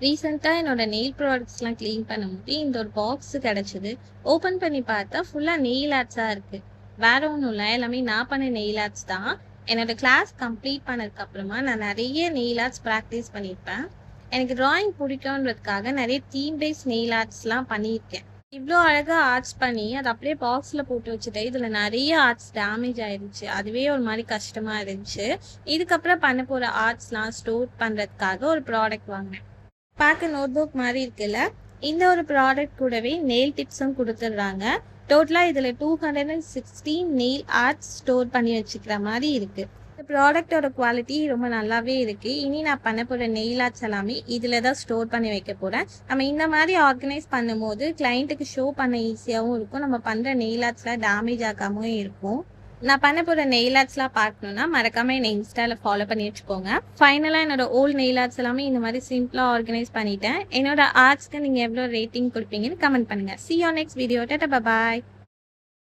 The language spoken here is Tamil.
ரீசெண்டா என்னோட நெயில் ப்ராடக்ட்ஸ்லாம் கிளீன் பண்ணும்போது இந்த ஒரு பாக்ஸ் கிடைச்சது. ஓப்பன் பண்ணி பார்த்தா ஃபுல்லா நெயில் ஆர்ட்ஸா இருக்கு. வேற ஒண்ணும் இல்ல. எல்லாமே நான் பண்ண நெயில் ஆர்ட்ஸ் தான். என்னோட கிளாஸ் கம்ப்ளீட் பண்ணதுக்கு அப்புறமா நான் நெறைய நெயில் ஆர்ட்ஸ் பிராக்டிஸ் பண்ணியிருப்பேன். எனக்கு டிராயிங் பிடிக்கும்ன்றதுக்காக நெறைய தீம் பேஸ் நெயில் ஆர்ட்ஸ்லாம் பண்ணியிருக்கேன். இவ்ளோ அழகா ஆர்ட்ஸ் பண்ணி அத அப்படியே பாக்ஸ்ல போட்டு வச்சுட்டேன். இதுல நெறைய ஆர்ட்ஸ் டேமேஜ் ஆயிருச்சு. அதுவே ஒரு மாரி கஷ்டமா இருந்துச்சு. இதுக்கப்புறம் பண்ண போற ஆர்ட்ஸ்லாம் ஸ்டோர் பண்றதுக்காக ஒரு ப்ராடக்ட் வாங்குனேன். பார்க்க நோட்புக் மாதிரி இருக்குல்ல. இந்த ஒரு ப்ராடக்ட் கூடவே நெயில் டிப்ஸும் கொடுத்துட்றாங்க. டோட்டலா இதுல 216 நெயில் ஆர்ட்ஸ் ஸ்டோர் பண்ணி வச்சுக்கிற மாதிரி இருக்கு. இந்த ப்ராடக்ட்டோட குவாலிட்டி ரொம்ப நல்லாவே இருக்கு. இனி நான் பண்ண போற நெயில் ஆர்ட்ஸ் எல்லாமே இதுல தான் ஸ்டோர் பண்ணி வைக்க போறேன். நம்ம இந்த மாதிரி ஆர்கனைஸ் பண்ணும்போது கிளையண்ட்டுக்கு ஷோ பண்ண ஈஸியாவும் இருக்கும். நம்ம பண்ற நெயில் ஆர்ட்ஸ்லாம் டேமேஜ் ஆகாமவும் இருக்கும். நான் பண்ண போற நெயில் ஆர்ட்ஸ்லாம் பார்க்கணும்னா மறக்காம என்னை இன்ஸ்டால ஃபாலோ பண்ணி வச்சுக்கோங்க. ஃபைனலா என்னோட ஓல்ட் நெயில் ஆர்ட்ஸ் எல்லாமே இந்த மாதிரி சிம்பிளா ஆர்கனைஸ் பண்ணிட்டேன். என்னோட ஆர்ட்ஸ்க்கு நீங்க எவ்வளோ ரேட்டிங் கொடுப்பீங்கன்னு கமெண்ட் பண்ணுங்க. See you on next video. Tata bye bye.